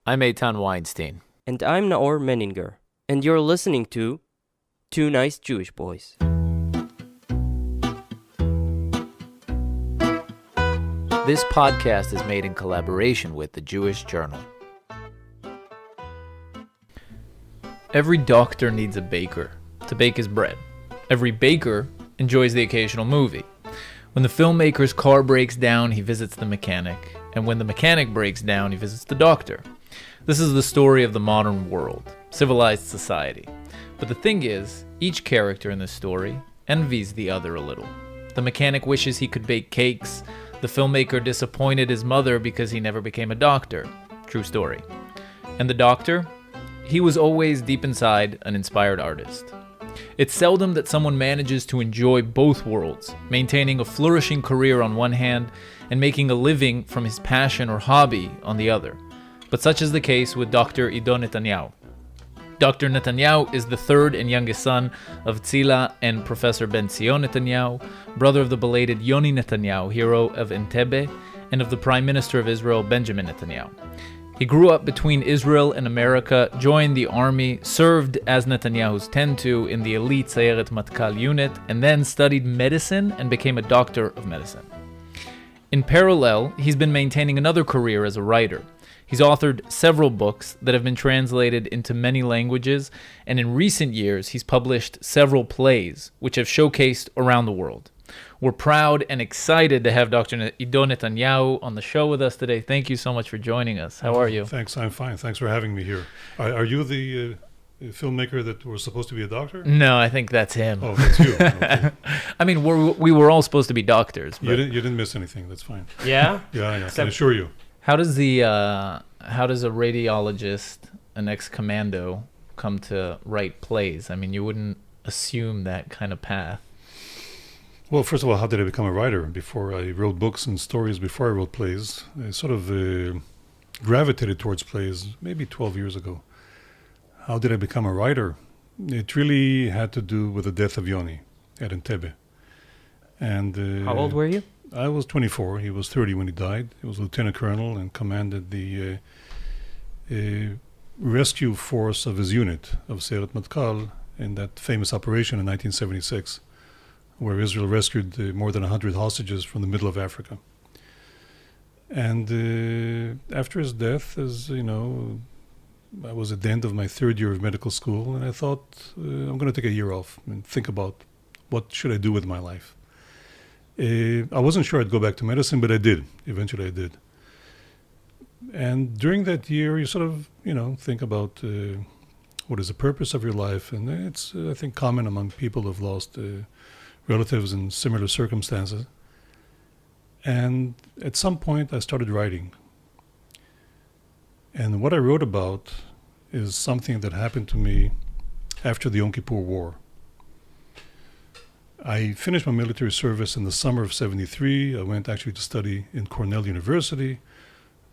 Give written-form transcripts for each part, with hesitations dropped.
I'm Eitan Weinstein. And I'm Naor Menninger. And you're listening to Two Nice Jewish Boys. This podcast is made in collaboration with the Jewish Journal. Every doctor needs a baker to bake his bread. Every baker enjoys the occasional movie. When the filmmaker's car breaks down, he visits the mechanic. And when the mechanic breaks down, he visits the doctor. This is the story of the modern world, civilized society. But the thing is, each character in this story envies the other a little. The mechanic wishes he could bake cakes. The filmmaker disappointed his mother because he never became a doctor. True story. And the doctor? He was always deep inside an inspired artist. It's seldom that someone manages to enjoy both worlds, maintaining a flourishing career on one hand and making a living from his passion or hobby on the other. But such is the case with Dr. Iddo Netanyahu. Dr. Netanyahu is the third and youngest son of Zila and Professor Ben Zion Netanyahu, brother of the belated Yoni Netanyahu, hero of Entebbe, and of the Prime Minister of Israel, Benjamin Netanyahu. He grew up between Israel and America, joined the army, served as Netanyahu's tend to in the elite Sayeret Matkal unit, and then studied medicine and became a doctor of medicine. In parallel, he's been maintaining another career as a writer. He's authored several books that have been translated into many languages, and in recent years, he's published several plays, which have showcased around the world. We're proud and excited to have Dr. Iddo Netanyahu on the show with us today. Thank you so much for joining us. How are you? Thanks, I'm fine. Thanks for having me here. Are you the filmmaker that was supposed to be a doctor? No, I think that's him. Oh, that's you. Okay. I mean, we were all supposed to be doctors. But You didn't miss anything. That's fine. Yeah? Yeah, I can assure you. How does a radiologist, an ex-commando, come to write plays? I mean, you wouldn't assume that kind of path. Well, first of all, how did I become a writer? Before I wrote books and stories, before I wrote plays, I sort of gravitated towards plays maybe 12 years ago. How did I become a writer? It really had to do with the death of Yoni at Entebbe. And How old were you? I was 24. He was 30 when he died. He was lieutenant colonel and commanded the rescue force of his unit of Sayeret Matkal in that famous operation in 1976, where Israel rescued more than 100 hostages from the middle of Africa. And after his death, as you know, I was at the end of my third year of medical school, and I thought, I'm going to take a year off and think about what should I do with my life. I wasn't sure I'd go back to medicine, but I did. Eventually I did. And during that year, you sort of, think about what is the purpose of your life. And it's, I think, common among people who've lost relatives in similar circumstances. And at some point, I started writing. And what I wrote about is something that happened to me after the Yom Kippur War. I finished my military service in the summer of 73. I went actually to study in Cornell University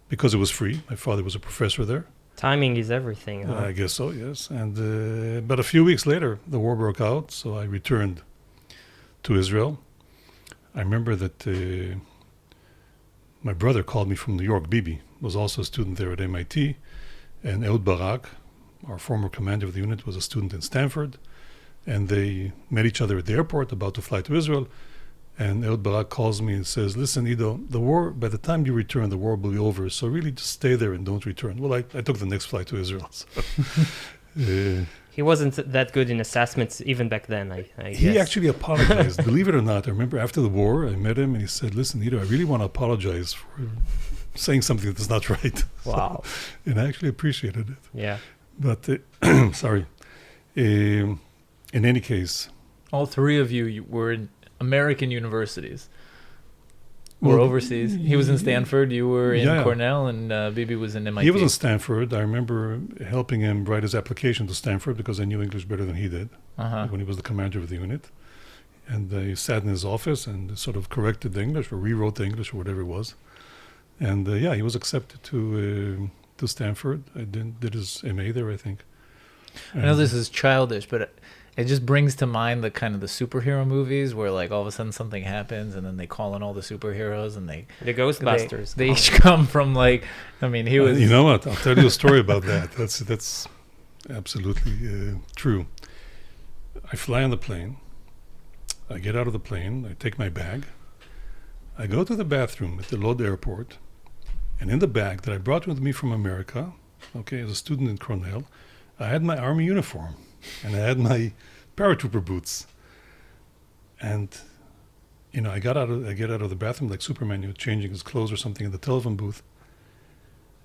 because it was free. My father was a professor there. Timing is everything, huh? I guess so, yes. And but a few weeks later, the war broke out, so I returned to Israel. I remember that my brother called me from New York. Bibi was also a student there at MIT. And Ehud Barak, our former commander of the unit, was a student in Stanford. And they met each other at the airport, about to fly to Israel. And Ehud Barak calls me and says, listen, Iddo, the war, by the time you return, the war will be over. So really just stay there and don't return. Well, I took the next flight to Israel. So, He wasn't that good in assessments even back then, I guess. He actually apologized. Believe it or not, I remember after the war, I met him and he said, listen, Iddo, I really want to apologize for saying something that's not right. Wow. So, and I actually appreciated it. Yeah. But, sorry. In any case, All three of you were in American universities. Or overseas. He was in Stanford, you were in Cornell, and Bibi was in MIT. He was in Stanford. I remember helping him write his application to Stanford because I knew English better than he did when he was the commander of the unit. And I sat in his office and sort of corrected the English or rewrote the English or whatever it was. And he was accepted to Stanford. I did his MA there, I think. I know this is childish, but It just brings to mind the kind of the superhero movies where like all of a sudden something happens and then they call in all the superheroes and The Ghostbusters. they each come from like, I mean, he was. You know what? I'll tell you a story about that. That's absolutely true. I fly on the plane. I get out of the plane. I take my bag. I go to the bathroom at the Lod airport. And in the bag that I brought with me from America, okay, as a student in Cornell, I had my army uniform. And I had my paratrooper boots. And, you know, I get out of the bathroom like Superman, you know, changing his clothes or something in the telephone booth.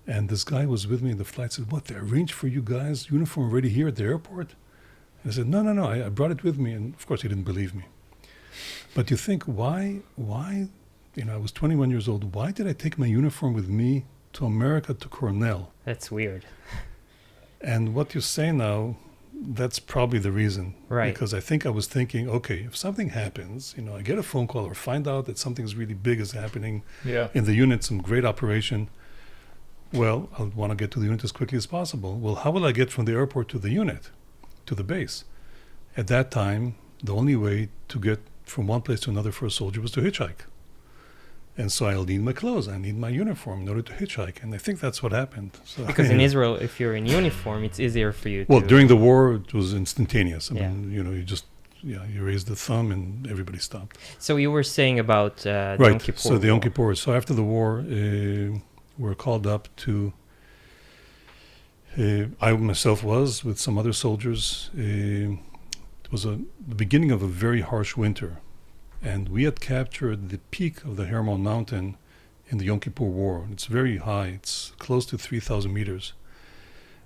And this guy was with me in the flight, said, what, they arranged for you guys uniform already here at the airport? And I said, no, I brought it with me. And of course he didn't believe me. But you think, why, you know, I was 21 years old. Why did I take my uniform with me to America, to Cornell? That's weird. And what you say now, that's probably the reason. Right. Because I think I was thinking, okay, if something happens, you know, I get a phone call or find out that something's really big is happening in the unit, some great operation, well, I'll want to get to the unit as quickly as possible. Well, how will I get from the airport to the unit, to the base? At that time, the only way to get from one place to another for a soldier was to hitchhike. And so I'll need my clothes, I need my uniform in order to hitchhike. And I think that's what happened. So, Because in Israel, if you're in uniform, it's easier for you well, to... during the war, it was instantaneous. I Yeah. mean, you know, you raised the thumb and everybody stopped. So you were saying about the Right, Yom Kippur so the Yom War. Kippur. So after the war, we're called up to... I myself was, with some other soldiers. It was the beginning of a very harsh winter. And we had captured the peak of the Hermon Mountain in the Yom Kippur War. It's very high. It's close to 3,000 meters.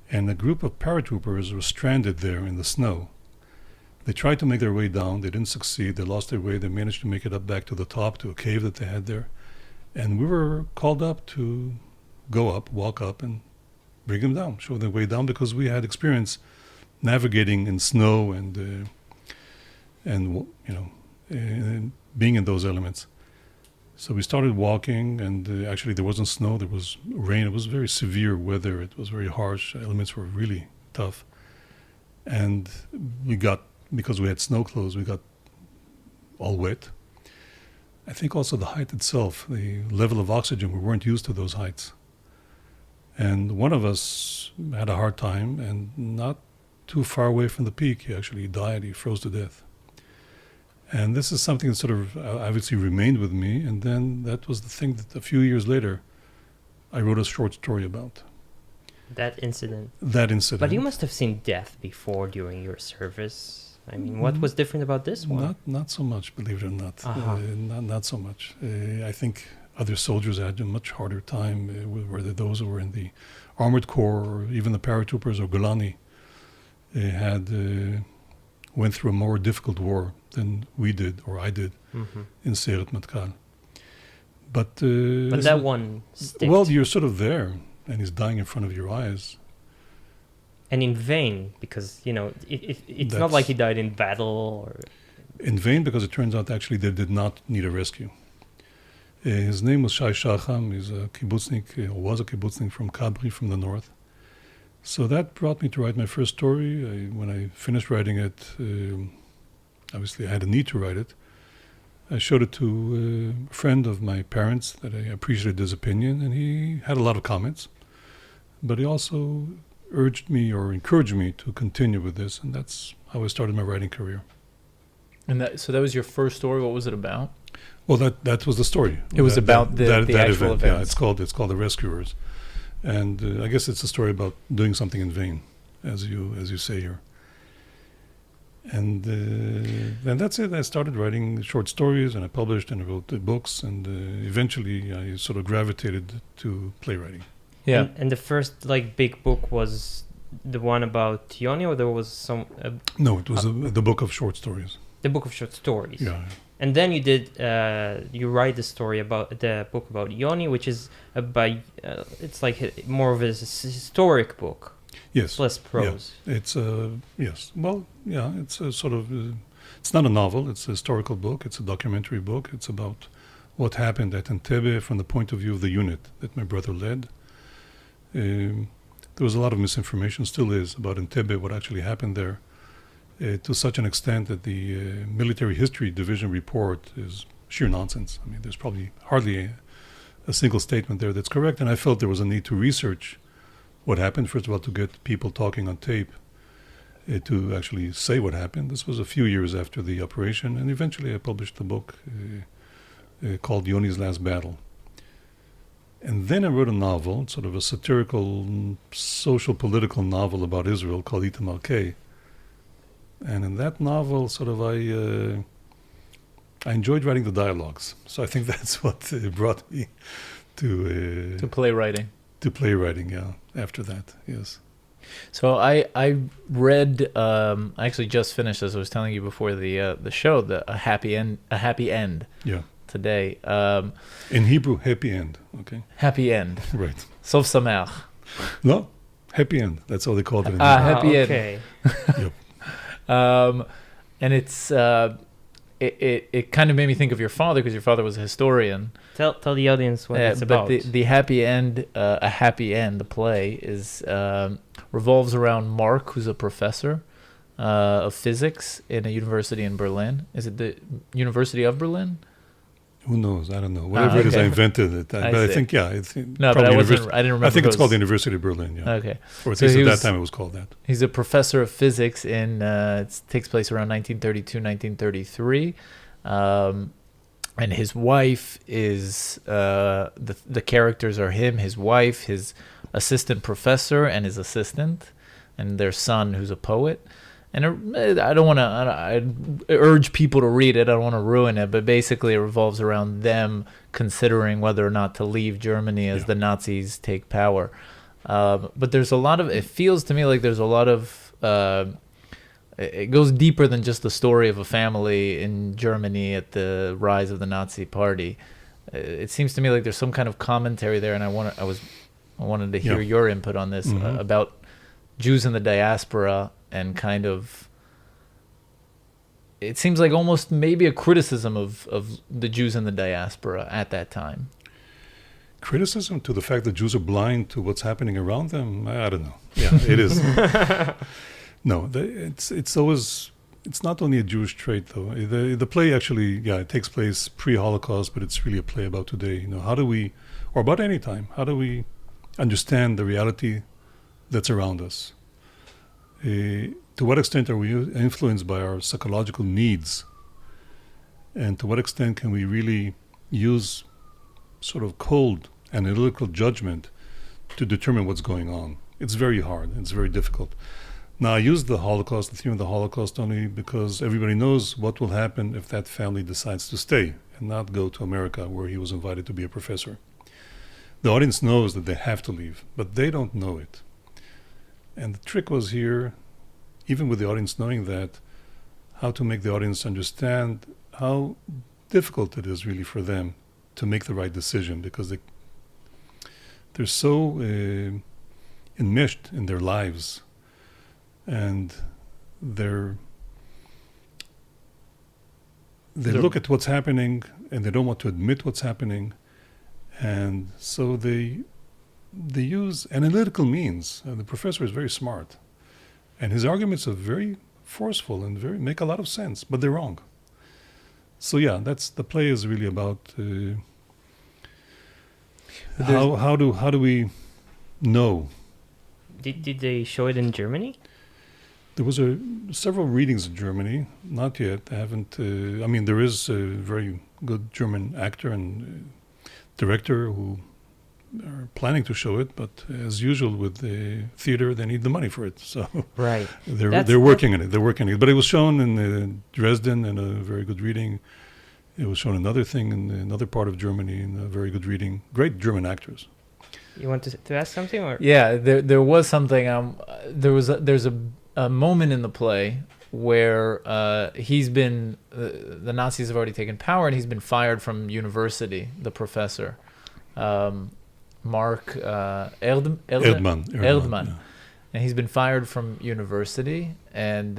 And a group of paratroopers were stranded there in the snow. They tried to make their way down. They didn't succeed. They lost their way. They managed to make it up back to the top, to a cave that they had there. And we were called up to go up, walk up, and bring them down, show their way down, because we had experience navigating in snow and you know, being in those elements. So we started walking, and actually there wasn't snow, there was rain. It was very severe weather. It was very harsh. Elements were really tough. And we got, because we had snow clothes, we got all wet. I think also the height itself, the level of oxygen, we weren't used to those heights. And one of us had a hard time, and not too far away from the peak, he actually died. He froze to death. And this is something that sort of obviously remained with me. And then that was the thing that a few years later, I wrote a short story about. That incident. That incident. But you must have seen death before during your service. I mean, what was different about this one? Not so much, believe it or not. Uh-huh. Not so much. I think other soldiers had a much harder time, whether those who were in the Armored Corps or even the paratroopers or Golani went through a more difficult war than we did, or I did, in Sayeret Matkal. But that one sticked. Well, you're sort of there, and he's dying in front of your eyes. And in vain, because, you know, it's not like he died in battle or... In vain, because it turns out actually they did not need a rescue. His name was Shai Shacham. He's a kibbutznik, or was a kibbutznik from Kabri, from the north. So that brought me to write my first story. When I finished writing it, obviously I had a need to write it. I showed it to a friend of my parents that I appreciated his opinion, and he had a lot of comments. But he also urged me or encouraged me to continue with this, and that's how I started my writing career. And so that was your first story. What was it about? Well, that was the story. It was about the actual event. Yeah, it's called The Rescuers, and I guess it's a story about doing something in vain, as you say here. And that's it. I started writing short stories, and I published and I wrote books, and eventually I sort of gravitated to playwriting. Yeah. And the first big book was the one about Yoni, or there was some... No, it was the book of short stories. The book of short stories. Yeah. And then you did, you write the book about Yoni, which is it's like more of a historic book. Yes. Less prose. Yeah. It's yes. Well, yeah. It's a sort of. It's not a novel. It's a historical book. It's a documentary book. It's about what happened at Entebbe from the point of view of the unit that my brother led. There was a lot of misinformation, still is, about Entebbe, what actually happened there. to such an extent that the military history division report is sheer nonsense. I mean, there's probably hardly a single statement there that's correct, and I felt there was a need to research what happened. First of all, to get people talking on tape, to actually say what happened. This was a few years after the operation, and eventually I published the book called Yoni's Last Battle. And then I wrote a novel, sort of a satirical, social, political novel about Israel called Iddo. And in that novel, sort of I enjoyed writing the dialogues. So I think that's what brought me to playwriting. To playwriting, yeah. After that, yes. So I read. I actually just finished, as I was telling you before the show, a happy end. Yeah. Today. In Hebrew, happy end. Okay. Happy end. Right. Sof sameach. No, happy end. That's how they called it. Happy end. Okay. Yep. And it's it kind of made me think of your father, because your father was a historian. Tell the audience what it's about. But the happy end, a happy end, the play is revolves around Mark, who's a professor of physics in a university in Berlin. Is it the University of Berlin? Who knows? I don't know. Whatever it is, I invented it. But I think, yeah. No, but I didn't remember. I think it's called the University of Berlin, yeah. Okay. Or at least at that time it was called that. He's a professor of physics in, it takes place around 1932, 1933. And his wife is, the characters are him, his wife, his assistant professor, and his assistant, and their son, who's a poet. And I don't want to, I urge people to read it. I don't want to ruin it, but basically it revolves around them considering whether or not to leave Germany as the Nazis take power. But there's a lot of, it feels to me like there's a lot of, it goes deeper than just the story of a family in Germany at the rise of the Nazi Party. It seems to me like there's some kind of commentary there, and I wanted to hear your input on this, about Jews in the diaspora. And kind of, it seems like almost maybe a criticism of the Jews in the diaspora at that time. Criticism to the fact that Jews are blind to what's happening around them? I don't know. Yeah, it is. No, it's always, it's not only a Jewish trait though. The play actually, it takes place pre-Holocaust, but it's really a play about today. You know, how do we, or about any time, how do we understand the reality that's around us? To what extent are we influenced by our psychological needs? And to what extent can we really use sort of cold analytical judgment to determine what's going on? It's very hard. It's very difficult. Now, I use the Holocaust, the theme of the Holocaust, only because everybody knows what will happen if that family decides to stay and not go to America, where he was invited to be a professor. The audience knows that they have to leave, but they don't know it. And the trick was here, even with the audience knowing that, how to make the audience understand how difficult it is really for them to make the right decision, because they're so enmeshed in their lives, and they look at what's happening and they don't want to admit what's happening, and so they use analytical means. The professor is very smart, and his arguments are very forceful and make a lot of sense, but they're wrong. So the play is really about how do we know? Did they show it in Germany? There was several readings in Germany. Not yet. I haven't. There is a very good German actor and director who are planning to show it, but as usual with the theater, they need the money for it. So right, they're working on it. They're working on it. But it was shown in Dresden in a very good reading. It was shown another thing in another part of Germany in a very good reading. Great German actors. You want to ask something, or? Yeah, there was something. There's a moment in the play where he's been the Nazis have already taken power, and he's been fired from university. The professor, Mark Erdmann, yeah. And he's been fired from university, and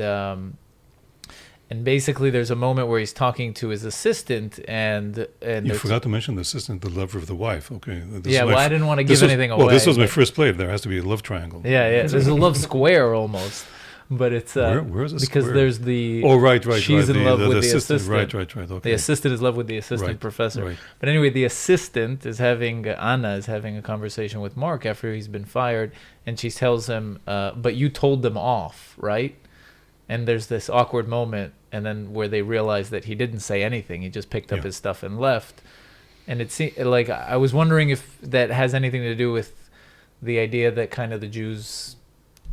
basically there's a moment where he's talking to his assistant, and you forgot to mention the assistant, the lover of the wife. Okay. I didn't want to give anything away. Well, this was my first play. There has to be a love triangle. Yeah. There's a love square almost. but it's where is this because square? there's the Oh, right. she's in love with the assistant. assistant. Right. Okay. The assistant is in love with the assistant Right, professor. Right. But anyway, the assistant is having Anna is having a conversation with Mark after he's been fired, and she tells him, "But you told them off, right?" And there's this awkward moment, and then where they realize that he didn't say anything; he just picked up Yeah. his stuff and left. And it seemed like I was wondering if that has anything to do with the idea that kind of the Jews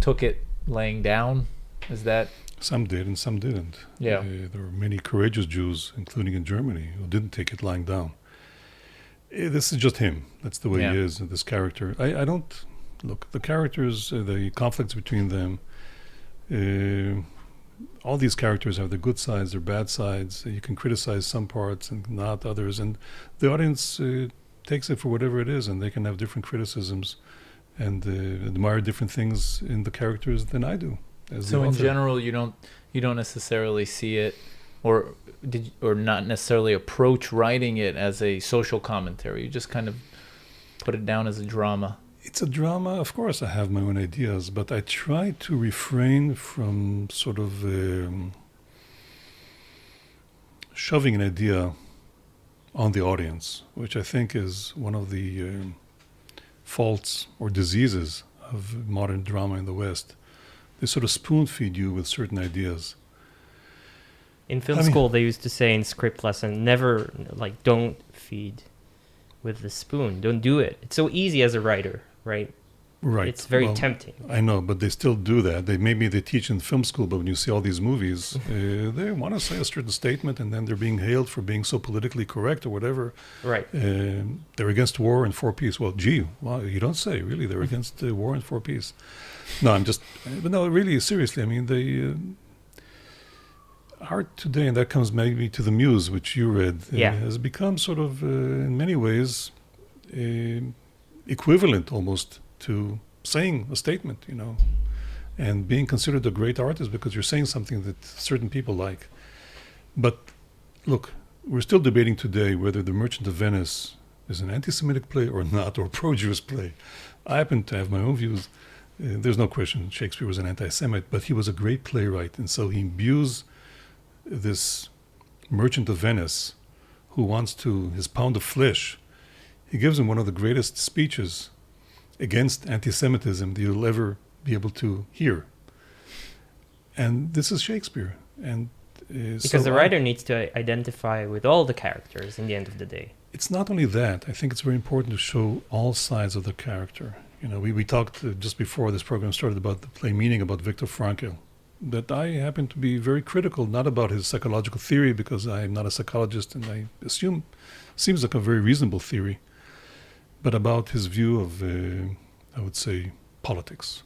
took it laying down. Is that? Some did and some didn't. Yeah. There were many courageous Jews, including in Germany, who didn't take it lying down. This is just him. That's the way Yeah. he is, this character. I don't... Look, the characters, the conflicts between them, all these characters have their good sides, their bad sides. You can criticize some parts and not others. And the audience takes it for whatever it is, and they can have different criticisms and admire different things in the characters than I do. So in general, you don't necessarily see it, or not necessarily approach writing it as a social commentary. You just kind of put it down as a drama. It's a drama. Of course, I have my own ideas, but I try to refrain from sort of shoving an idea on the audience, which I think is one of the faults or diseases of modern drama in the West. They sort of spoon feed you with certain ideas. In film school, they used to say in script lesson, never, don't feed with the spoon. Don't do it. It's so easy as a writer, right? Right. It's very tempting. I know, but they still do that. Maybe they teach in film school, but when you see all these movies, they want to say a certain statement, and then they're being hailed for being so politically correct or whatever. Right. They're against war and for peace. Well, you don't say, really. They're against war and for peace. No, but no, really, seriously. I mean, art today, and that comes maybe to The Muse, which you read, has become sort of, in many ways, equivalent almost to saying a statement, and being considered a great artist because you're saying something that certain people like. But look, we're still debating today whether The Merchant of Venice is an anti-Semitic play or not, or pro-Jewish play. I happen to have my own views. There's no question Shakespeare was an anti-Semite, but he was a great playwright, and so he imbues this Merchant of Venice, who wants his pound of flesh. He gives him one of the greatest speeches against anti-Semitism that you'll ever be able to hear. And this is Shakespeare. And because the writer needs to identify with all the characters in the end of the day. It's not only that. I think it's very important to show all sides of the character. We talked just before this program started about the play Meaning, about Viktor Frankl, that I happen to be very critical, not about his psychological theory, because I'm not a psychologist, and I assume seems like a very reasonable theory, but about his view of, I would say, politics,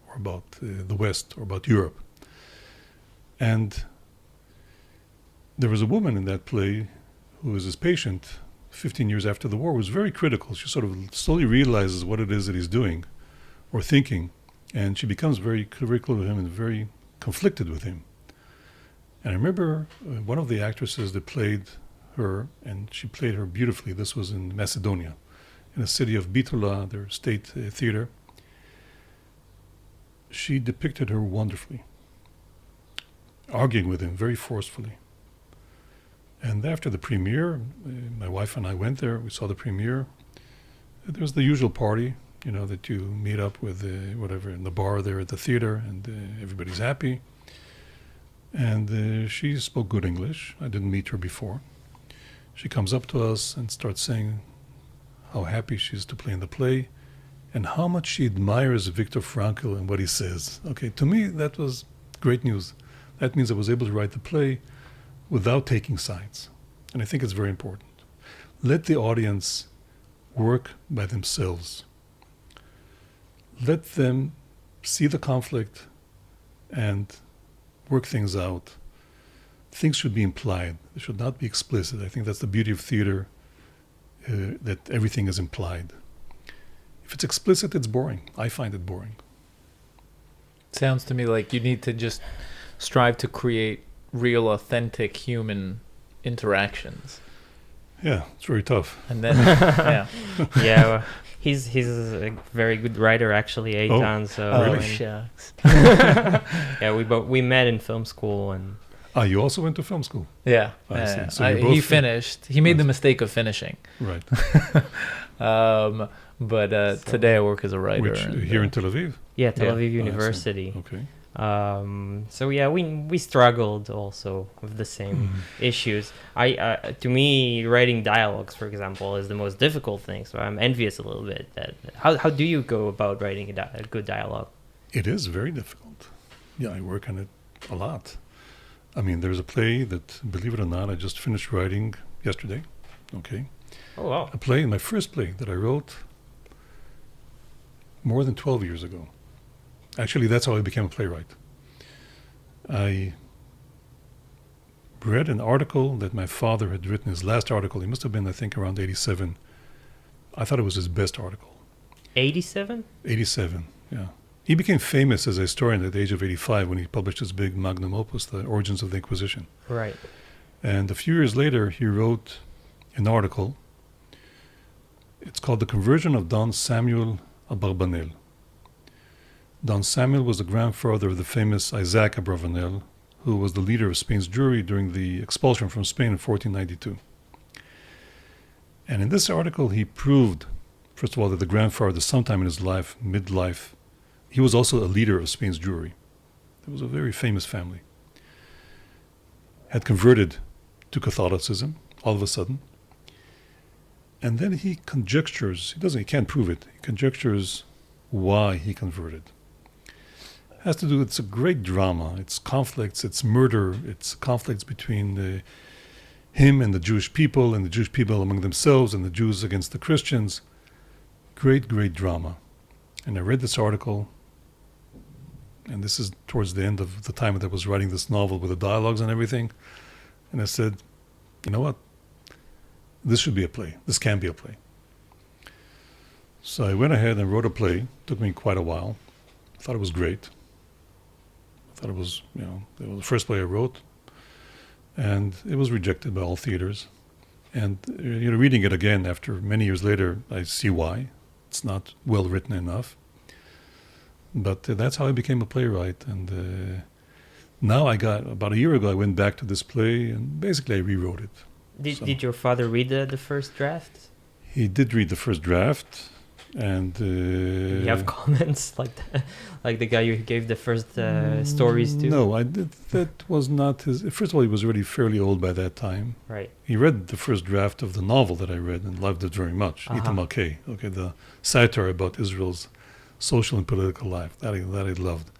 or about the West, or about Europe. And there was a woman in that play who was his patient 15 years after the war, who was very critical. She sort of slowly realizes what it is that he's doing or thinking, and she becomes very critical of him and very conflicted with him. And I remember one of the actresses that played her, and she played her beautifully. This was in Macedonia, in the city of Bitola, their state theater. She depicted her wonderfully, arguing with him very forcefully. And after the premiere, my wife and I went there. We saw the premiere. There was the usual party, that you meet up with whatever in the bar there at the theater, and everybody's happy. And she spoke good English. I didn't meet her before. She comes up to us and starts saying how happy she is to play in the play, and how much she admires Viktor Frankl and what he says. Okay, to me, that was great news. That means I was able to write the play without taking sides. And I think it's very important. Let the audience work by themselves. Let them see the conflict and work things out. Things should be implied. They should not be explicit. I think that's the beauty of theater, that everything is implied. If it's explicit, it's boring. I find it boring. Sounds to me like you need to just strive to create real, authentic human interactions. Yeah, it's very tough. And then, yeah. Yeah. He's a very good writer, actually, Eitan. So Oh, shucks. yeah, we met in film school, and You also went to film school. Yeah. I see. yeah. So you're both He finished. He made the mistake of finishing. Right. But today I work as a writer. Which, here in Tel Aviv? yeah, Tel Yeah. Aviv I see. University. Okay. So yeah, we struggled also with the same issues. To me, writing dialogues, for example, is the most difficult thing. So I'm envious a little bit. That how do you go about writing a good dialogue? It is very difficult. Yeah, I work on it a lot. I mean, there's a play that, believe it or not, I just finished writing yesterday. Okay. Oh wow! A play, my first play that I wrote more than 12 years ago. Actually, that's how I became a playwright. I read an article that my father had written, his last article. He must have been, I think, around 87. I thought it was his best article. 87? 87, yeah. He became famous as a historian at the age of 85 when he published his big magnum opus, The Origins of the Inquisition. Right. And a few years later, he wrote an article. It's called The Conversion of Don Samuel Abarbanel. Don Samuel was the grandfather of the famous Isaac Abravanel, who was the leader of Spain's Jewry during the expulsion from Spain in 1492. And in this article, he proved, first of all, that the grandfather, sometime in his life, midlife, he was also a leader of Spain's Jewry. It was a very famous family. Had converted to Catholicism all of a sudden. And then he conjectures, he can't prove it, he conjectures why he converted. It has to do, it's a great drama, it's conflicts, it's murder, it's conflicts between him and the Jewish people, and the Jewish people among themselves, and the Jews against the Christians. Great, great drama. And I read this article, and this is towards the end of the time that I was writing this novel with the dialogues and everything, and I said, you know what? This should be a play. This can be a play. So I went ahead and wrote a play. It took me quite a while. I thought it was great. I thought it was, it was the first play I wrote. And it was rejected by all theaters. And reading it again after many years later, I see why. It's not well written enough. But that's how I became a playwright. And now about a year ago, I went back to this play and basically I rewrote it. Did your father read the first draft? He did read the first draft, and Did you have comments like that? Like the guy you gave the first stories to? No, I did. That was not his. First of all, he was already fairly old by that time. Right. He read the first draft of the novel that I read and loved it very much. Itamake, the satire about Israel's social and political life. That I loved.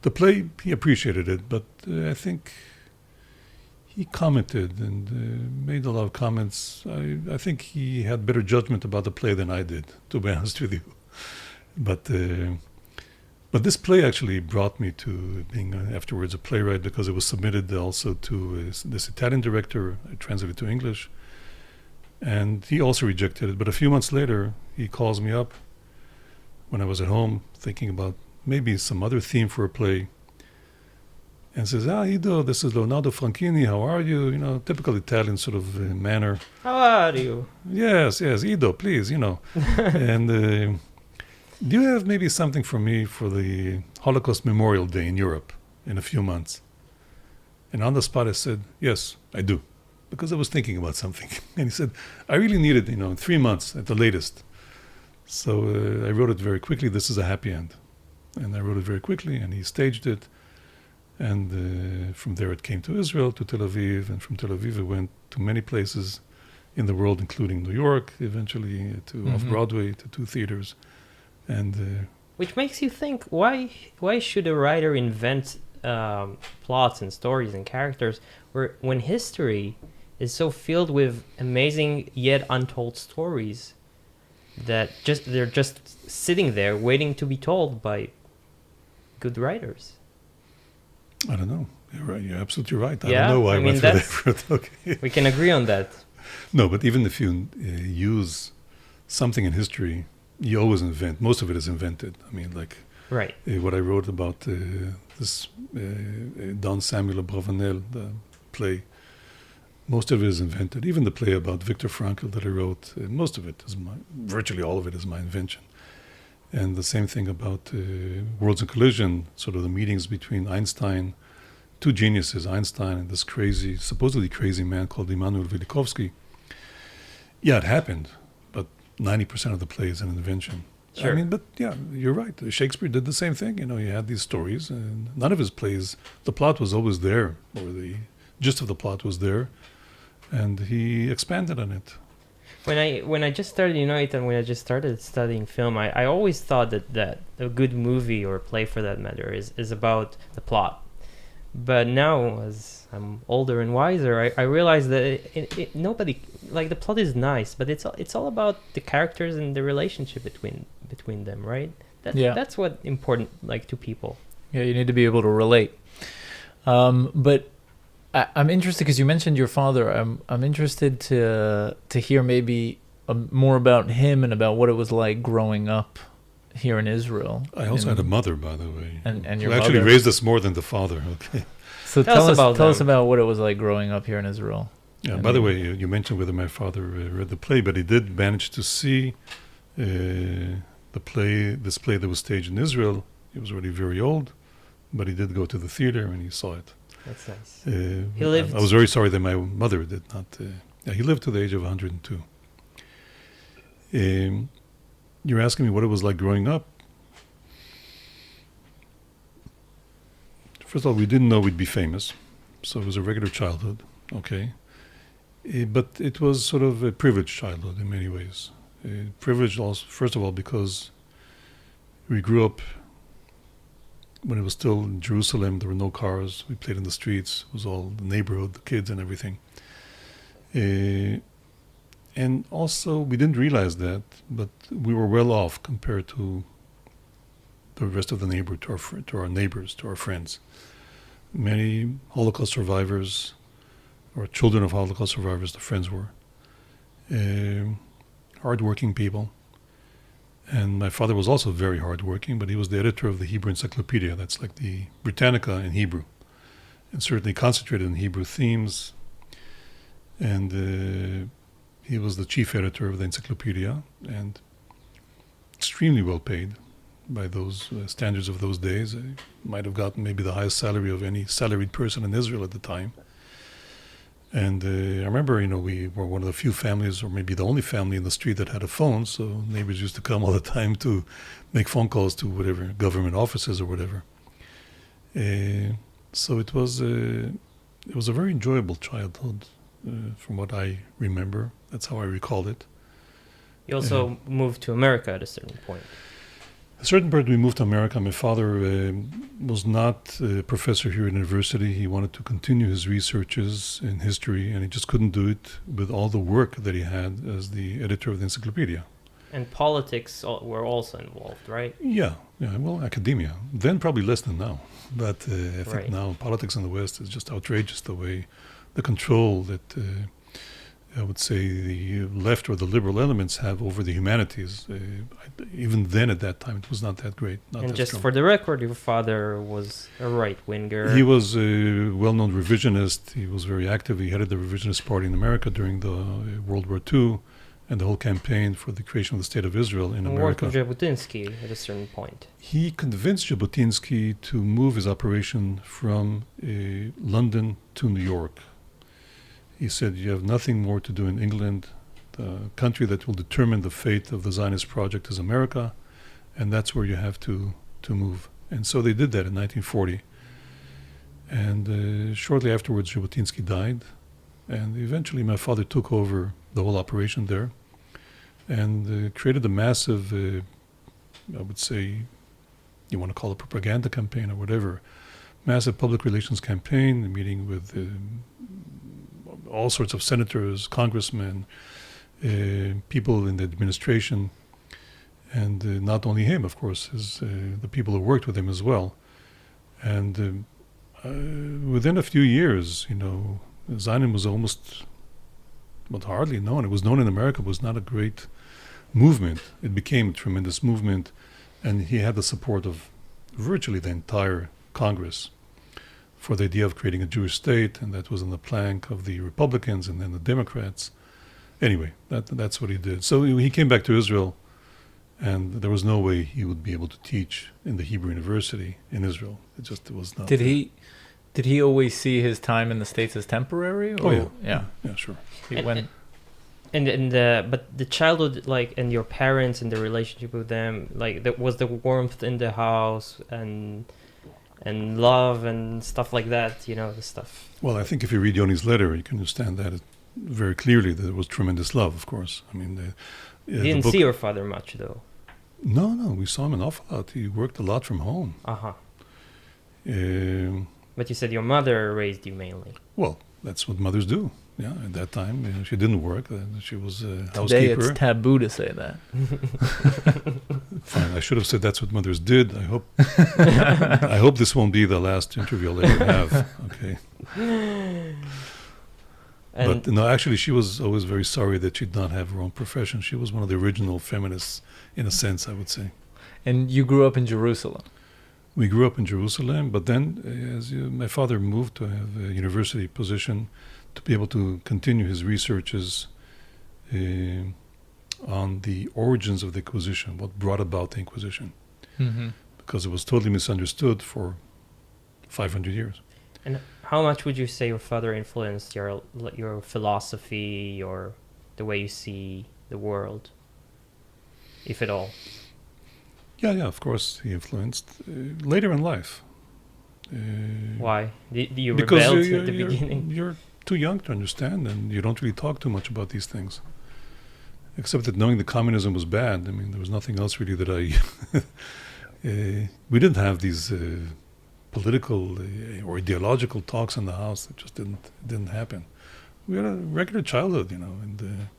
The play, he appreciated it, but I think he commented and made a lot of comments. I think he had better judgment about the play than I did, to be honest with you. But this play actually brought me to being afterwards a playwright, because it was submitted also to this Italian director. I translated it to English, and he also rejected it. But a few months later, he calls me up when I was at home thinking about maybe some other theme for a play, and says, Iddo, this is Leonardo Franchini, how are you? Typical Italian sort of manner. How are you? Yes, Iddo, please, And do you have maybe something for me for the Holocaust Memorial Day in Europe in a few months? And on the spot I said, yes, I do, because I was thinking about something. And he said, I really need it, in 3 months at the latest. So I wrote it very quickly. This is a happy end. And I wrote it very quickly, and he staged it. And from there it came to Israel, to Tel Aviv, and from Tel Aviv it went to many places in the world, including New York, eventually to off-Broadway, to 2 theaters. And which makes you think, why should a writer invent plots and stories and characters when history is so filled with amazing yet untold stories that they're just sitting there waiting to be told by good writers? I don't know. You're right. You're absolutely right. I Yeah, don't know why I went through that effort. Okay. We can agree on that. No, but even if you use something in history, you always invent. Most of it is invented. I mean, like right. What I wrote about this Don Samuel Abravanel, the play. Most of it is invented. Even the play about Viktor Frankl that I wrote, most of it is virtually all of it is my invention. And the same thing about Worlds in Collision, sort of the meetings between Einstein, two geniuses, Einstein and this crazy, supposedly crazy man called Immanuel Velikovsky. Yeah, it happened, but 90% of the play is an invention. Sure. I mean, but yeah, you're right. Shakespeare did the same thing. He had these stories, and none of his plays, the plot was always there, or the gist of the plot was there, and he expanded on it. When I just started and when I just started studying film, I always thought that a good movie or play for that matter is about the plot. But now, as I'm older and wiser, I realize that nobody, like, the plot is nice, but it's all about the characters and the relationship between them, right? That's what important, like, to people. Yeah, you need to be able to relate. But I'm interested because you mentioned your father. I'm interested to hear maybe more about him and about what it was like growing up here in Israel. I also had a mother, by the way, and who your actually mother raised us more than the father. Okay. So Tell us about what it was like growing up here in Israel. Yeah. By the way, you mentioned whether my father read the play, but he did manage to see this play that was staged in Israel. He was already very old, but he did go to the theater and he saw it. That's nice. He lived. I was very sorry that my mother did not. He lived to the age of 102. You're asking me what it was like growing up. First of all, we didn't know we'd be famous, so it was a regular childhood, okay? But it was sort of a privileged childhood in many ways. Privileged also, first of all, because we grew up when it was still in Jerusalem. There were no cars. We played in the streets. It was all the neighborhood, the kids and everything. And also, we didn't realize that, but we were well off compared to the rest of the neighborhood, to our neighbors, to our friends. Many Holocaust survivors, or children of Holocaust survivors, the friends were. Hardworking people. And my father was also very hardworking, but he was the editor of the Hebrew Encyclopedia. That's like the Britannica in Hebrew. And certainly concentrated on Hebrew themes. And he was the chief editor of the encyclopedia, and extremely well paid by those standards of those days. He might have gotten maybe the highest salary of any salaried person in Israel at the time. And I remember, we were one of the few families, or maybe the only family in the street that had a phone, so neighbors used to come all the time to make phone calls to whatever, government offices or whatever. So it was a very enjoyable childhood, from what I remember. That's how I recall it. You also moved to America at a certain point. At a certain point, we moved to America. My father was not a professor here at university. He wanted to continue his researches in history, and he just couldn't do it with all the work that he had as the editor of the encyclopedia. And politics were also involved, right? Yeah, well, academia. Then probably less than now. But I think now politics in the West is just outrageous, the way the control that I would say the left or the liberal elements have over the humanities. Even then, at that time, it was not that great. And just for the record, your father was a right-winger. He was a well-known revisionist. He was very active. He headed the revisionist party in America during the World War II and the whole campaign for the creation of the State of Israel in America. Worked with Jabotinsky at a certain point. He convinced Jabotinsky to move his operation from London to New York. He said, you have nothing more to do in England. The country that will determine the fate of the Zionist project is America, and that's where you have to move. And so they did that in 1940. And shortly afterwards, Jabotinsky died, and eventually my father took over the whole operation there and created a massive, I would say, you want to call it propaganda campaign or whatever, massive public relations campaign, meeting with all sorts of senators, congressmen, people in the administration, and not only him, of course, the people who worked with him as well. And within a few years, Zionism was almost, but hardly known. It was known in America, but was not a great movement. It became a tremendous movement, and he had the support of virtually the entire Congress. for the idea of creating a Jewish state, and that was on the plank of the Republicans and then the Democrats. Anyway, that's what he did. So he came back to Israel, and there was no way he would be able to teach in the Hebrew University in Israel. It was not. Did he always see his time in the States as temporary? Or? Oh, yeah. Yeah, Sure. But the childhood, like, and your parents and the relationship with them, like, was the warmth in the house and love and stuff like that, the stuff. Well, I think if you read Yoni's letter, you can understand that very clearly, that there was tremendous love, of course. I mean, you didn't see your father much, though. No, we saw him an awful lot. He worked a lot from home. Uh-huh. But you said your mother raised you mainly. Well, that's what mothers do. Yeah, at that time, she didn't work. She was a housekeeper. Today it's taboo to say that. Fine, I should have said that's what mothers did. I hope this won't be the last interview I'll ever have. Okay. But no, actually, she was always very sorry that she did not have her own profession. She was one of the original feminists, in a sense, I would say. And you grew up in Jerusalem. We grew up in Jerusalem, but then my father moved to have a university position to be able to continue his researches on the origins of the Inquisition, what brought about the Inquisition. Mm-hmm. Because it was totally misunderstood for 500 years. And how much would you say your father influenced your philosophy or the way you see the world, if at all? Yeah, of course he influenced. Later in life. Why? You because rebelled at the beginning? You're too young to understand, and you don't really talk too much about these things. Except that knowing that communism was bad, I mean, there was nothing else really that we didn't have these political or ideological talks in the house. It just didn't happen. We had a regular childhood, and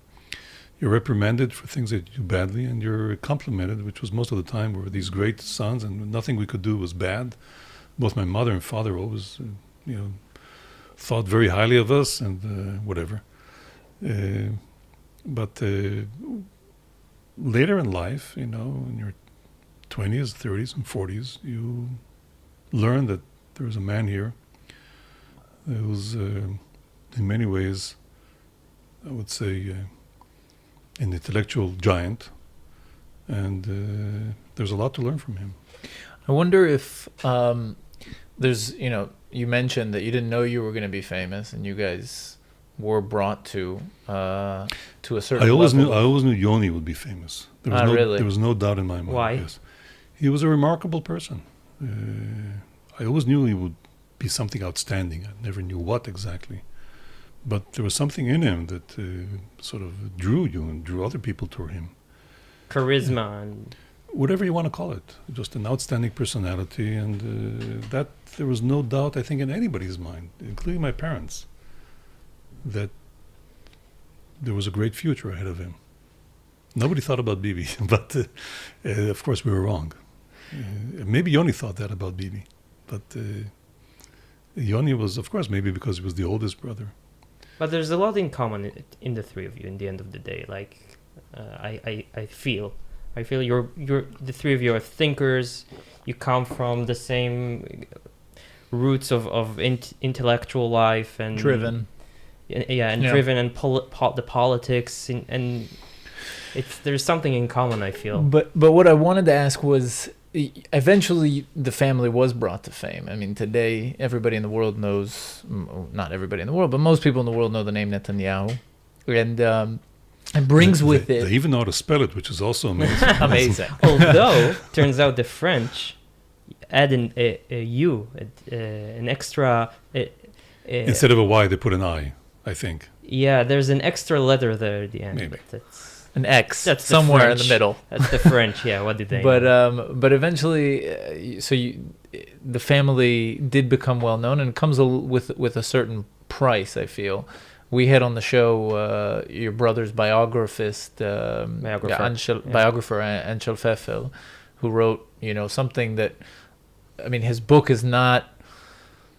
you're reprimanded for things that you do badly, and you're complimented, which was most of the time were these great sons, and nothing we could do was bad. Both my mother and father always, thought very highly of us, and whatever. But later in life, in your 20s, 30s, and 40s, you learn that there was a man here that was, in many ways, I would say, an intellectual giant, and there's a lot to learn from him. I wonder if there's, you mentioned that you didn't know you were going to be famous, and you guys were brought to a certain I always level. knew Yoni would be famous. Really? There was no doubt in my mind. Why? Yes. He was a remarkable person. I always knew he would be something outstanding. I never knew what exactly. But there was something in him that sort of drew you and drew other people toward him. Charisma and... Whatever you want to call it. Just an outstanding personality. And that there was no doubt, I think, in anybody's mind, including my parents, that there was a great future ahead of him. Nobody thought about Bibi, but of course we were wrong. Maybe Yoni thought that about Bibi, but Yoni was, of course, maybe because he was the oldest brother. But there's a lot in common in the three of you. In the end of the day, like I feel you're the three of you are thinkers. You come from the same roots of intellectual life and Driven. Driven and the politics and there's something in common. I feel. But what I wanted to ask was, eventually the family was brought to fame. I mean, today everybody in the world knows, not everybody in the world, but most people in the world know the name Netanyahu, and it brings with it. They even know how to spell it, which is also amazing. Amazing. Although turns out the French add a U, an extra. Instead of a Y, they put an I, I think. Yeah, there's an extra letter there at the end. Maybe. An X. That's somewhere in the middle. That's the French. Yeah, what did they? But eventually, the family did become well known, and it comes with a certain price. I feel. We had on the show your brother's biographer Anshel Pfeffel, who wrote something that, I mean, his book is not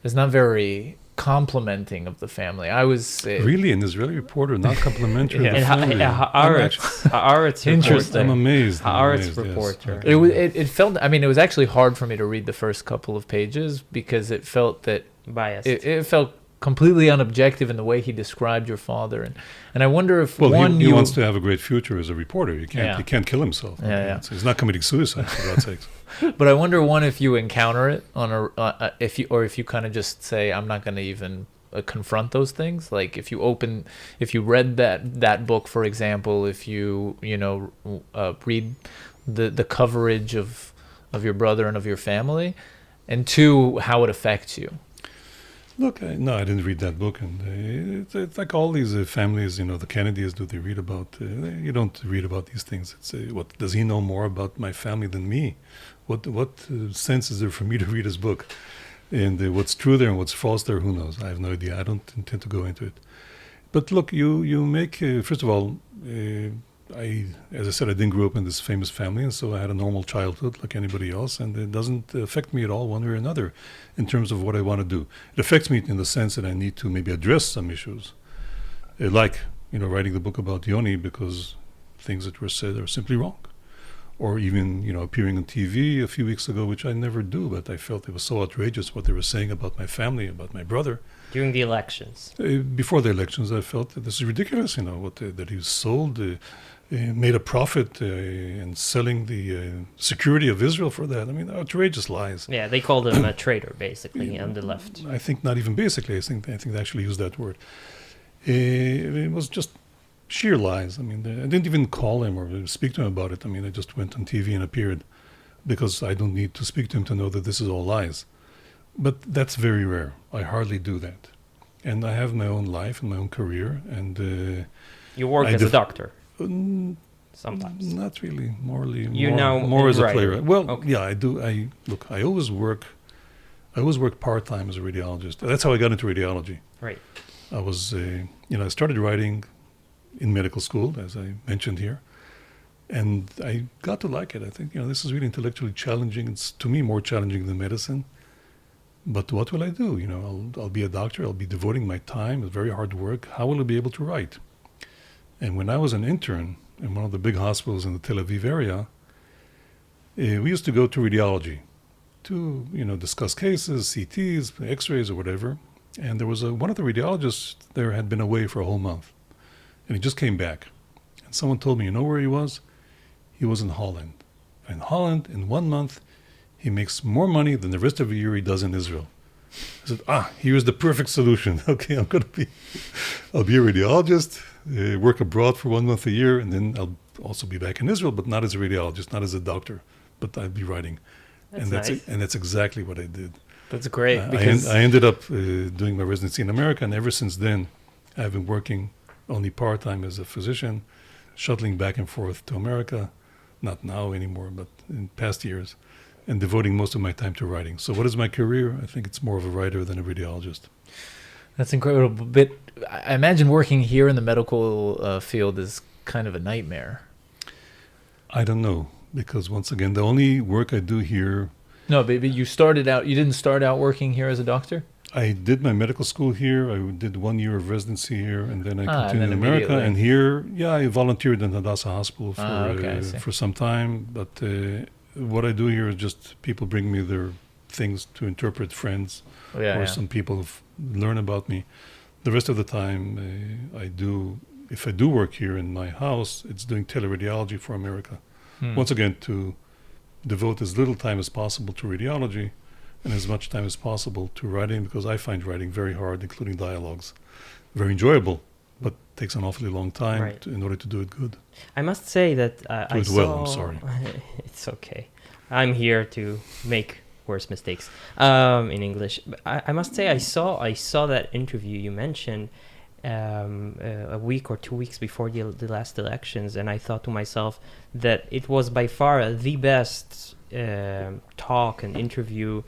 very complimenting of the family. I was really an Israeli reporter, not complimentary. Yeah. Of the family. Haaretz interesting. I'm amazed. Haaretz reporter. Yes. Okay. It felt. I mean, it was actually hard for me to read the first couple of pages because it felt that Biased. It felt completely unobjective in the way he described your father, and I wonder if Well, one he wants to have a great future as a reporter. Yeah. He can't kill himself. Yeah. He's not committing suicide, for God's sakes. But I wonder one if you encounter it on a if you kind of just say I'm not going to even confront those things. Like if you read that book, for example, if you read the coverage of your brother and of your family, and two, how it affects you. Look, no, I didn't read that book, and it's like all these families, the Kennedys do. They read about. You don't read about these things. It's what does he know more about my family than me? What sense is there for me to read his book? And what's true there and what's false there, who knows? I have no idea. I don't intend to go into it. But look, you make first of all, as I said, I didn't grow up in this famous family, and so I had a normal childhood like anybody else, and it doesn't affect me at all one way or another in terms of what I want to do. It affects me in the sense that I need to maybe address some issues, like writing the book about Yoni because things that were said are simply wrong, or even appearing on TV a few weeks ago, which I never do, but I felt it was so outrageous what they were saying about my family, about my brother. During the elections. Before the elections, I felt that this is ridiculous, that he sold, made a profit in selling the security of Israel for that. I mean, outrageous lies. Yeah, they called him a traitor, basically, on the left. I think not even basically. I think they actually used that word. It was just sheer lies. I mean, I didn't even call him or speak to him about it. I mean, I just went on TV and appeared because I don't need to speak to him to know that this is all lies. But that's very rare. I hardly do that. And I have my own life and my own career. And you work as a doctor? Sometimes. Not really. More as a playwright. Well, okay. Yeah, I do. I always work part-time as a radiologist. That's how I got into radiology. Right. I was, I started writing in medical school, as I mentioned here. And I got to like it. I think, this is really intellectually challenging. It's, to me, more challenging than medicine. But what will I do? I'll be a doctor. I'll be devoting my time. It's very hard work. How will I be able to write? And when I was an intern in one of the big hospitals in the Tel Aviv area, we used to go to radiology to, discuss cases, CTs, X-rays, or whatever. And there was one of the radiologists there had been away for a whole month. And he just came back. And someone told me, where he was? He was in Holland. In Holland, in 1 month, he makes more money than the rest of the year he does in Israel. I said, here's the perfect solution. Okay, I'll be a radiologist, work abroad for 1 month a year, and then I'll also be back in Israel, but not as a radiologist, not as a doctor, but I'll be writing. That's nice. And that's exactly what I did. That's great. Because I ended up doing my residency in America, and ever since then, I've been working only part-time as a physician, shuttling back and forth to America, not now anymore, but in past years, and devoting most of my time to writing. So what is my career? I think it's more of a writer than a radiologist. That's incredible. But I imagine working here in the medical field is kind of a nightmare. I don't know, because once again, the only work I do here... No, but you didn't start out working here as a doctor? I did my medical school here. I did 1 year of residency here, and then I continued in America. immediately. And here, I volunteered in Hadassah Hospital for some time. But what I do here is just people bring me their things to interpret, friends, some people learn about me. The rest of the time, if I do work here in my house, it's doing teleradiology for America. Once again, to devote as little time as possible to radiology and as much time as possible to writing, because I find writing very hard, including dialogues. Very enjoyable, but takes an awfully long time in order to do it good. I must say that I saw... well, I'm sorry. It's okay. I'm here to make worse mistakes in English. But I must say I saw that interview you mentioned a week or 2 weeks before the last elections, and I thought to myself that it was by far the best talk and interview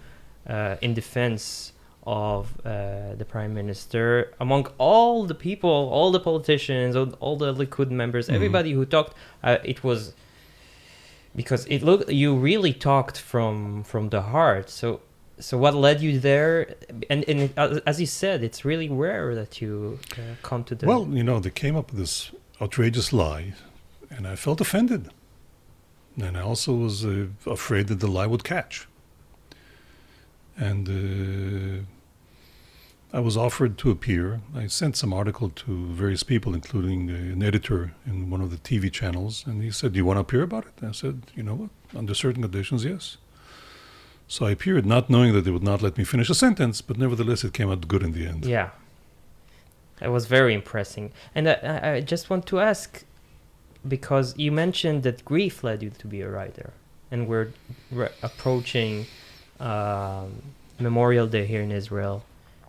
in defense of the prime minister among all the people, all the politicians, all the Likud members, everybody who talked. It was because you really talked from the heart. So what led you there? And as you said, it's really rare that you come to the... Well, they came up with this outrageous lie, and I felt offended. And I also was afraid that the lie would catch. And I was offered to appear. I sent some article to various people, including an editor in one of the TV channels, and he said, "Do you want to appear about it?" And I said, "You know what? Under certain conditions, yes." So I appeared, not knowing that they would not let me finish a sentence, but nevertheless, it came out good in the end. Yeah. It was very impressive. And I just want to ask, because you mentioned that grief led you to be a writer, and we're approaching Memorial Day here in Israel.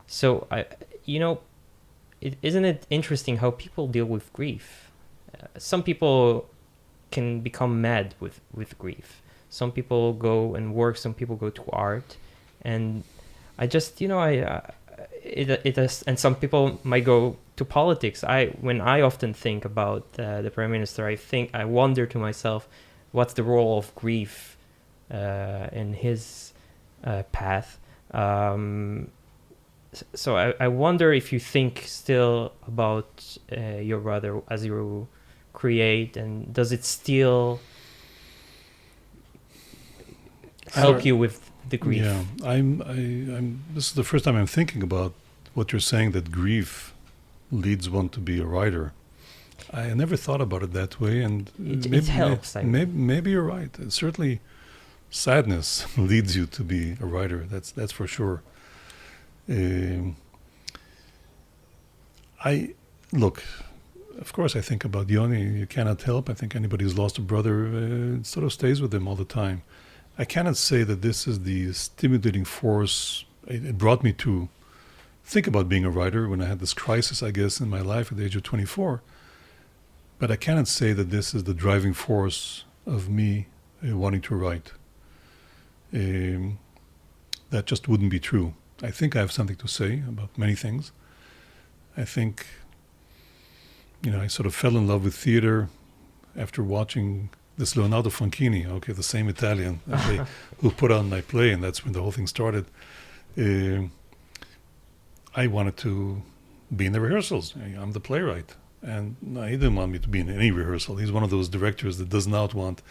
So, isn't it interesting how people deal with grief? Some people can become mad with grief. Some people go and work, some people go to art. And I just, and some people might go to politics. When I often think about the Prime Minister, I wonder to myself, what's the role of grief in his path? So I wonder if you think still about your brother as you create, and does it still help you with the grief? Yeah, I'm. This is the first time I'm thinking about what you're saying, that grief leads one to be a writer. I never thought about it that way, and it helps. Maybe you're right. Certainly, sadness leads you to be a writer. That's for sure. Of course, I think about Yoni. You cannot help. I think anybody who's lost a brother, it sort of stays with them all the time. I cannot say that this is the stimulating force. It brought me to think about being a writer when I had this crisis, I guess, in my life at the age of 24. But I cannot say that this is the driving force of me wanting to write. That just wouldn't be true. I think I have something to say about many things. I think, I sort of fell in love with theater after watching this Leonardo Franchini, the same Italian who put on my play, and that's when the whole thing started. I wanted to be in the rehearsals. I'm the playwright. And he didn't want me to be in any rehearsal. He's one of those directors that does not want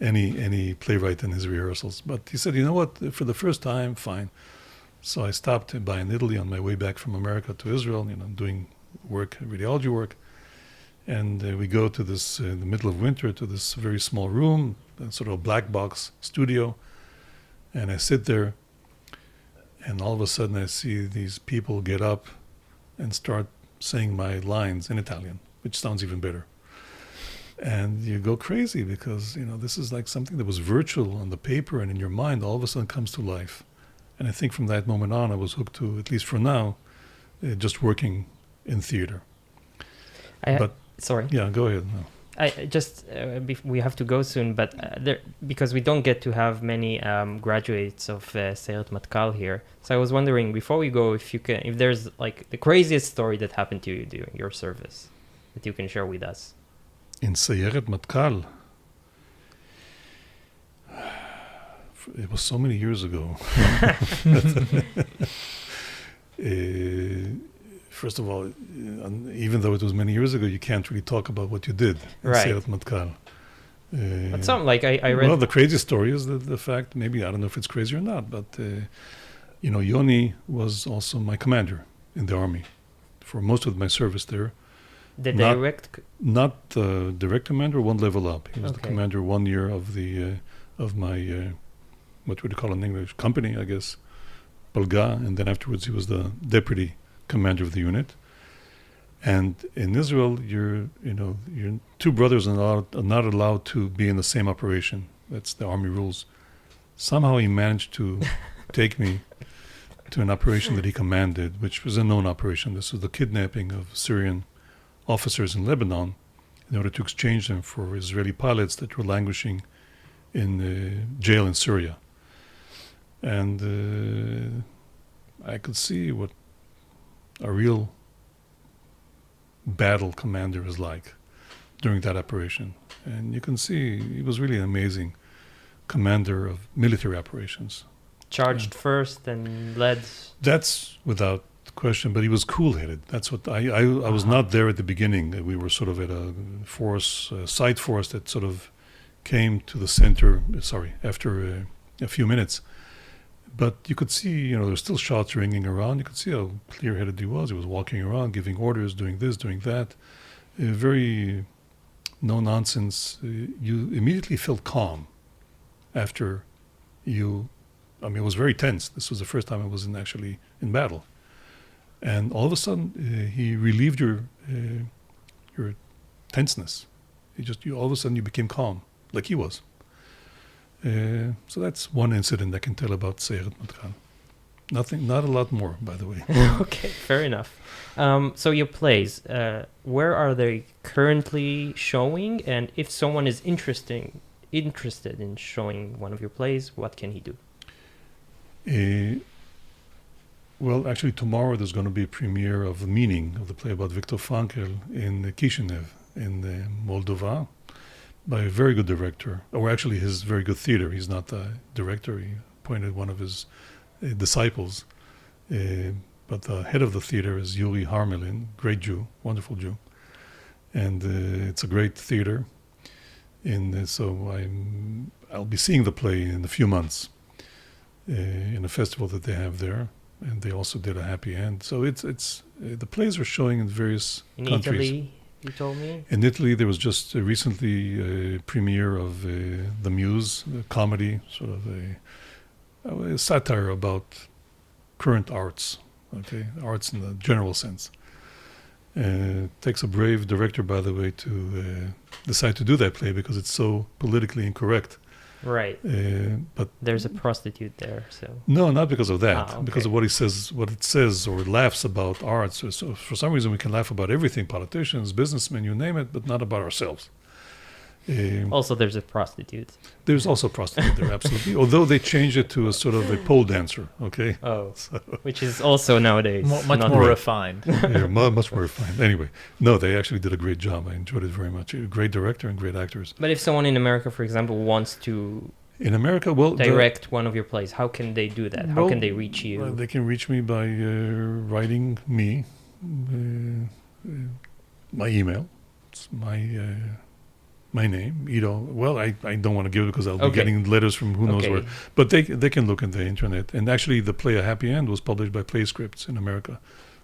any playwright in his rehearsals. But he said, you know what, for the first time, fine. So I stopped by in Italy on my way back from America to Israel, doing work, radiology work. And we go to this, in the middle of winter, to this very small room, sort of a black box studio. And I sit there, and all of a sudden I see these people get up and start saying my lines in Italian, which sounds even better. And you go crazy because, this is like something that was virtual on the paper and in your mind, all of a sudden comes to life. And I think from that moment on, I was hooked to, at least for now, just working in theater. Sorry. Yeah, go ahead. No. I just, we have to go soon, but because we don't get to have many graduates of Sayeret Matkal here. So I was wondering, before we go, if there's like the craziest story that happened to you during your service that you can share with us. In Sayeret Matkal, it was so many years ago. First of all, even though it was many years ago, you can't really talk about what you did in Sayeret Matkal. But something like I read. Well, the craziest story is the fact, maybe, I don't know if it's crazy or not, but, Yoni was also my commander in the army for most of my service there. Not direct commander, one level up. He was the commander 1 year of my, what would you call it in English, company, I guess, Balga, and then afterwards he was the deputy commander of the unit. And in Israel, your two brothers are not allowed to be in the same operation. That's the army rules. Somehow he managed to take me to an operation that he commanded, which was a known operation. This was the kidnapping of Syrian officers in Lebanon in order to exchange them for Israeli pilots that were languishing in jail in Syria. And I could see what a real battle commander is like during that operation. And you can see he was really an amazing commander of military operations. Charged first and led. That's without question, but he was cool-headed. That's what I was not there at the beginning. We were sort of at a side force that sort of came to the center, after a few minutes. But you could see, there's still shots ringing around. You could see how clear-headed he was. He was walking around, giving orders, doing this, doing that. Very no nonsense. You immediately felt calm after you. I mean, it was very tense. This was the first time I was actually in battle, and all of a sudden he relieved your tenseness. All of a sudden you became calm, like he was. So that's one incident I can tell about Sayeret Matkal. Not a lot more, by the way. Okay, fair enough. So your plays, where are they currently showing? And if someone is interested in showing one of your plays, what can he do? Well, actually, tomorrow there's going to be a premiere of The Meaning, of the play about Viktor Frankl in Kishinev in Moldova, by a very good director, or actually his very good theater. He's not the director. He appointed one of his disciples. But the head of the theater is Yuri Harmelin, great Jew, wonderful Jew. And it's a great theater. And so I'll be seeing the play in a few months in a festival that they have there. And they also did a happy end. So it's the plays are showing in various countries. In Italy, you told me? In Italy, there was just recently a premiere of The Muse, a comedy, sort of a satire about current arts, arts in the general sense. It takes a brave director, by the way, to decide to do that play because it's so politically incorrect. Right. But there's a prostitute there, so. No, not because of that. Okay. Because of what it says, or it laughs about arts. So for some reason, we can laugh about everything: politicians, businessmen, you name it, but not about ourselves. Also, there's a prostitute. There's also a prostitute there, absolutely. Although they changed it to a sort of a pole dancer, okay? Oh, which is also nowadays much more refined. Yeah, much more refined. Anyway, no, they actually did a great job. I enjoyed it very much. A great director and great actors. But if someone in America, for example, wants to in America, well, direct one of your plays, how can they do that? How can they reach you? They can reach me by writing me my email. It's my name, Iddo. Well, I don't want to give it because I'll be getting letters from who knows where. But they can look in the internet. And actually, the play A Happy End was published by Playscripts in America.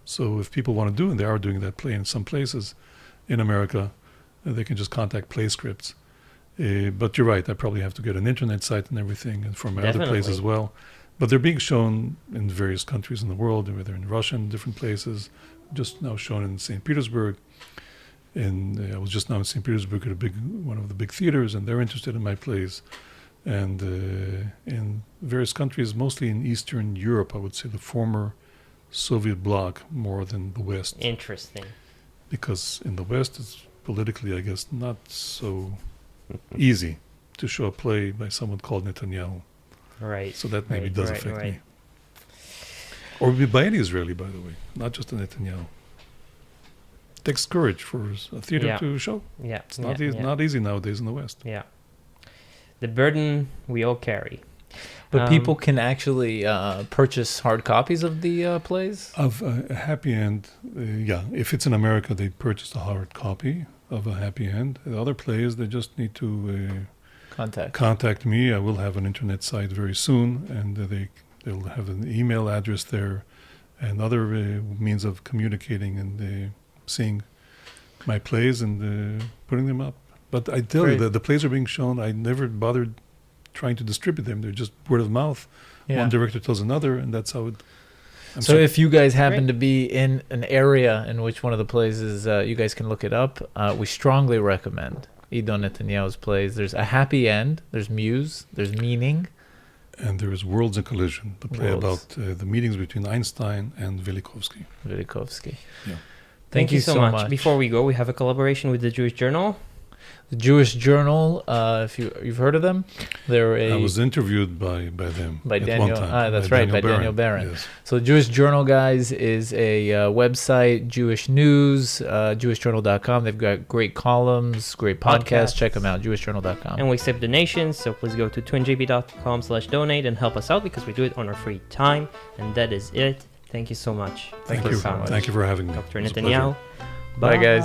So if people want to do, and they are doing that play in some places in America, they can just contact Playscripts. But you're right, I probably have to get an internet site and everything, and for my other plays as well. But they're being shown in various countries in the world, whether in Russia and different places, just now shown in St. Petersburg. And I was just now in St. Petersburg at one of the big theaters, and they're interested in my plays. And in various countries, mostly in Eastern Europe, I would say the former Soviet bloc more than the West. Interesting. Because in the West, it's politically, I guess, not so easy to show a play by someone called Netanyahu. Right. So that maybe does affect me. Or by any Israeli, by the way, not just a Netanyahu. Takes courage for a theater to show. Yeah. It's not easy nowadays in the West. Yeah. The burden we all carry. But people can actually purchase hard copies of the plays? Of A Happy End, if it's in America, they purchase a hard copy of A Happy End. The other plays, they just need to contact me. I will have an internet site very soon, and they'll have an email address there and other means of communicating and seeing my plays and putting them up. But I tell you that the plays are being shown. I never bothered trying to distribute them. They're just word of mouth. Yeah. One director tells another, and that's how it... So if you guys happen to be in an area in which one of the plays is, you guys can look it up. We strongly recommend Iddo Netanyahu's plays. There's A Happy End, there's Muse, there's Meaning. And there is Worlds in Collision, the play about the meetings between Einstein and Velikovsky. Yeah. Thank you so much. Before we go, we have a collaboration with the Jewish Journal. The Jewish Journal, if you've heard of them, I was interviewed by them by at Daniel. one time. That's right, by Daniel Barron. Yes. So the Jewish Journal, guys, is a website, Jewish news, jewishjournal.com. They've got great columns, great podcasts. Check them out, jewishjournal.com. And we accept donations, so please go to twinjb.com/donate and help us out because we do it on our free time. And that is it. Thank you so much. Thank you. Thank you for having me. Dr. Netanyahu. Bye, guys.